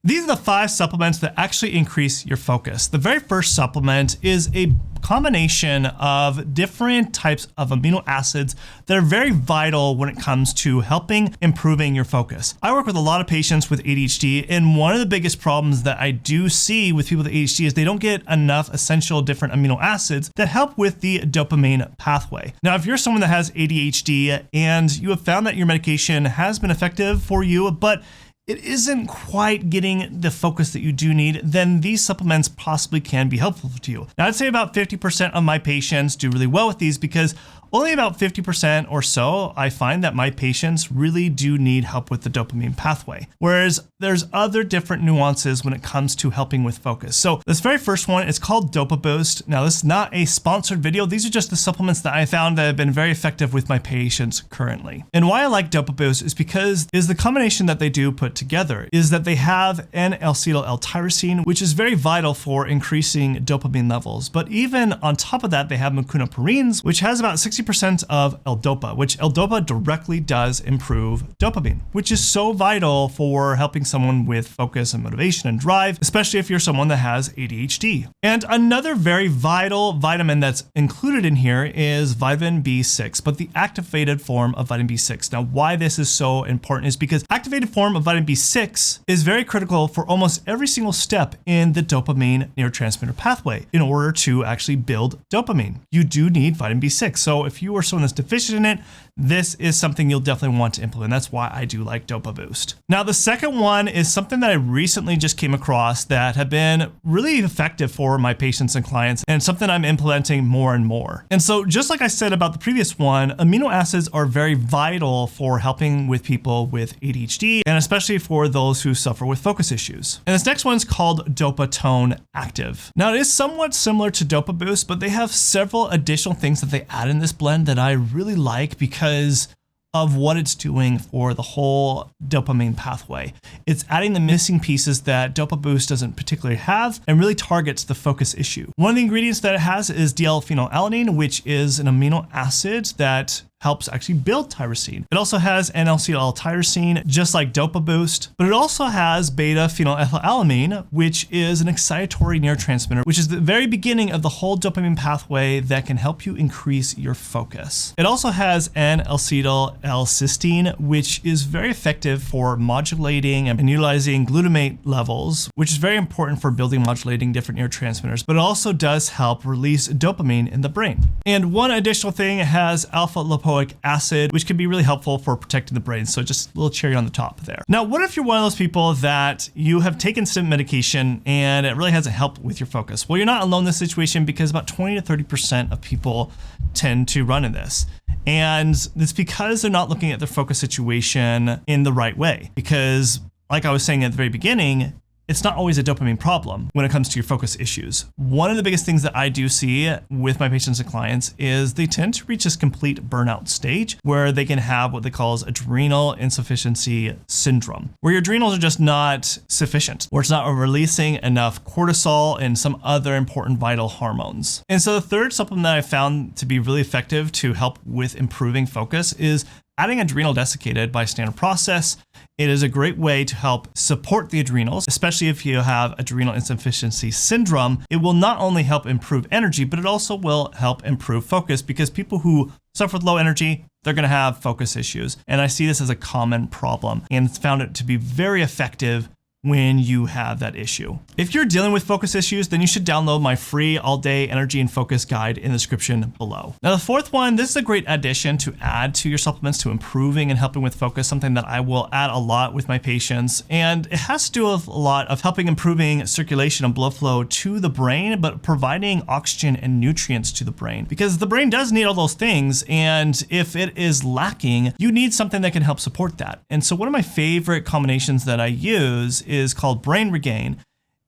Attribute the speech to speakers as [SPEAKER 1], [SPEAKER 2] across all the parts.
[SPEAKER 1] These are the 5 supplements that actually increase your focus. The very first supplement is a combination of different types of amino acids that are very vital when it comes to helping improving your focus. I work with a lot of patients with ADHD, and one of the biggest problems that I do see with people with ADHD is they don't get enough essential different amino acids that help with the dopamine pathway. Now, if you're someone that has ADHD and you have found that your medication has been effective for you, but it isn't quite getting the focus that you do need, then these supplements possibly can be helpful to you. Now, I'd say about 50% of my patients do really well with these because only about 50% or so, I find that my patients really do need help with the dopamine pathway. Whereas there's other different nuances when it comes to helping with focus. So this very first one is called Dopa Boost. Now, this is not a sponsored video. These are just the supplements that I found that have been very effective with my patients currently. And why I like Dopa Boost is because the combination that they do put together is that they have N-acetyl L-tyrosine, which is very vital for increasing dopamine levels. But even on top of that, they have mecunopurines, which has about 60% of L-Dopa, which L-Dopa directly does improve dopamine, which is so vital for helping someone with focus and motivation and drive, especially if you're someone that has ADHD. And another very vital vitamin that's included in here is vitamin B6, but the activated form of vitamin B6. Now, why this is so important is because activated form of vitamin B6 is very critical for almost every single step in the dopamine neurotransmitter pathway in order to actually build dopamine. You do need vitamin B6. So if you are someone that's deficient in it, this is something you'll definitely want to implement. That's why I do like Dopa Boost. Now, the second one is something that I recently just came across that have been really effective for my patients and clients, and something I'm implementing more and more. And so just like I said about the previous one, amino acids are very vital for helping with people with ADHD, and especially for those who suffer with focus issues. And this next one's called Dopatone Active. Now, it is somewhat similar to Dopa Boost, but they have several additional things that they add in this blend that I really like because of what it's doing for the whole dopamine pathway. It's adding the missing pieces that Dopa Boost doesn't particularly have and really targets the focus issue. One of the ingredients that it has is D-L-phenylalanine, which is an amino acid that helps actually build tyrosine. It also has N-acetyl-L-tyrosine, just like Dopa Boost, but it also has beta-phenylethylamine, which is an excitatory neurotransmitter, which is the very beginning of the whole dopamine pathway that can help you increase your focus. It also has N-acetyl-L-cysteine, which is very effective for modulating and utilizing glutamate levels, which is very important for building modulating different neurotransmitters, but it also does help release dopamine in the brain. And one additional thing, it has alpha-lipoic acid, which can be really helpful for protecting the brain. So just a little cherry on the top there. Now, what if you're one of those people that you have taken some medication and it really hasn't helped with your focus? Well, you're not alone in this situation because about 20 to 30% of people tend to run in this. And it's because they're not looking at their focus situation in the right way. Because like I was saying at the very beginning, it's not always a dopamine problem when it comes to your focus issues. One of the biggest things that I do see with my patients and clients is they tend to reach this complete burnout stage where they can have what they call adrenal insufficiency syndrome, where your adrenals are just not sufficient, or it's not releasing enough cortisol and some other important vital hormones. And so the third supplement that I found to be really effective to help with improving focus is adding adrenal desiccated by standard process. It is a great way to help support the adrenals, especially if you have adrenal insufficiency syndrome. It will not only help improve energy, but it also will help improve focus because people who suffer with low energy, they're going to have focus issues. And I see this as a common problem and found it to be very effective when you have that issue. If you're dealing with focus issues, then you should download my free all-day energy and focus guide in the description below. Now, the fourth one, this is a great addition to add to your supplements to improving and helping with focus, something that I will add a lot with my patients. And it has to do with a lot of helping improving circulation and blood flow to the brain, but providing oxygen and nutrients to the brain because the brain does need all those things. And if it is lacking, you need something that can help support that. And so one of my favorite combinations that I use is called Brain Regain.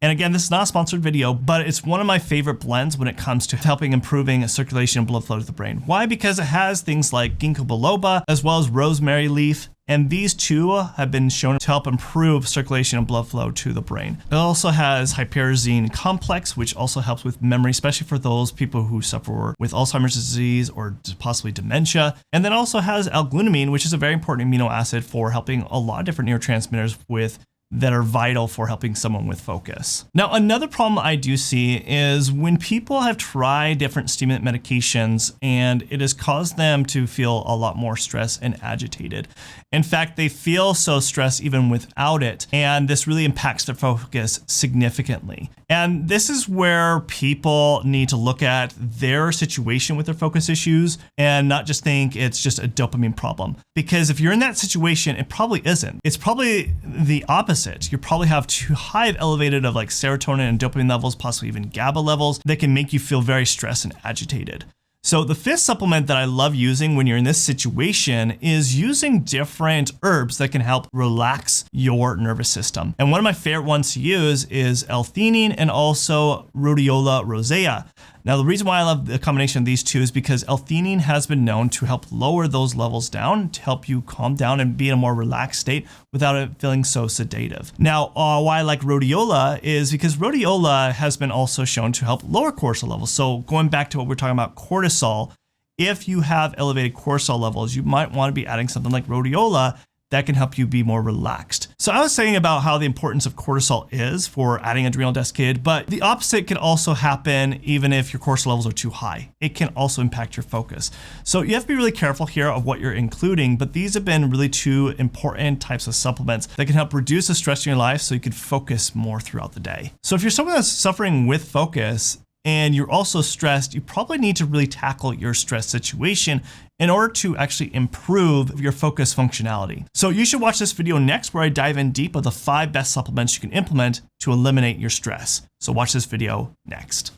[SPEAKER 1] And again, this is not a sponsored video, but it's one of my favorite blends when it comes to helping improving circulation and blood flow to the brain. Why? Because it has things like ginkgo biloba as well as rosemary leaf. And these two have been shown to help improve circulation and blood flow to the brain. It also has hyperazine complex, which also helps with memory, especially for those people who suffer with Alzheimer's disease or possibly dementia. And then also has L-glutamine, which is a very important amino acid for helping a lot of different neurotransmitters with that are vital for helping someone with focus. Now, another problem I do see is when people have tried different stimulant medications and it has caused them to feel a lot more stressed and agitated. In fact, they feel so stressed even without it, and this really impacts their focus significantly. And this is where people need to look at their situation with their focus issues and not just think it's just a dopamine problem. Because if you're in that situation, it probably isn't. It's probably the opposite. You probably have too high of elevated of like serotonin and dopamine levels, possibly even GABA levels that can make you feel very stressed and agitated. So the fifth supplement that I love using when you're in this situation is using different herbs that can help relax your nervous system. And one of my favorite ones to use is L-theanine and also Rhodiola rosea. Now, the reason why I love the combination of these two is because L-theanine has been known to help lower those levels down, to help you calm down and be in a more relaxed state without it feeling so sedative. Now, why I like Rhodiola is because Rhodiola has been also shown to help lower cortisol levels. So going back to what we're talking about, cortisol, if you have elevated cortisol levels, you might want to be adding something like Rhodiola that can help you be more relaxed. So I was saying about how the importance of cortisol is for adding adrenal desiccated, but the opposite can also happen even if your cortisol levels are too high. It can also impact your focus. So you have to be really careful here of what you're including, but these have been really two important types of supplements that can help reduce the stress in your life so you can focus more throughout the day. So if you're someone that's suffering with focus, and you're also stressed, you probably need to really tackle your stress situation in order to actually improve your focus functionality. So you should watch this video next where I dive in deep of the 5 best supplements you can implement to eliminate your stress. So watch this video next.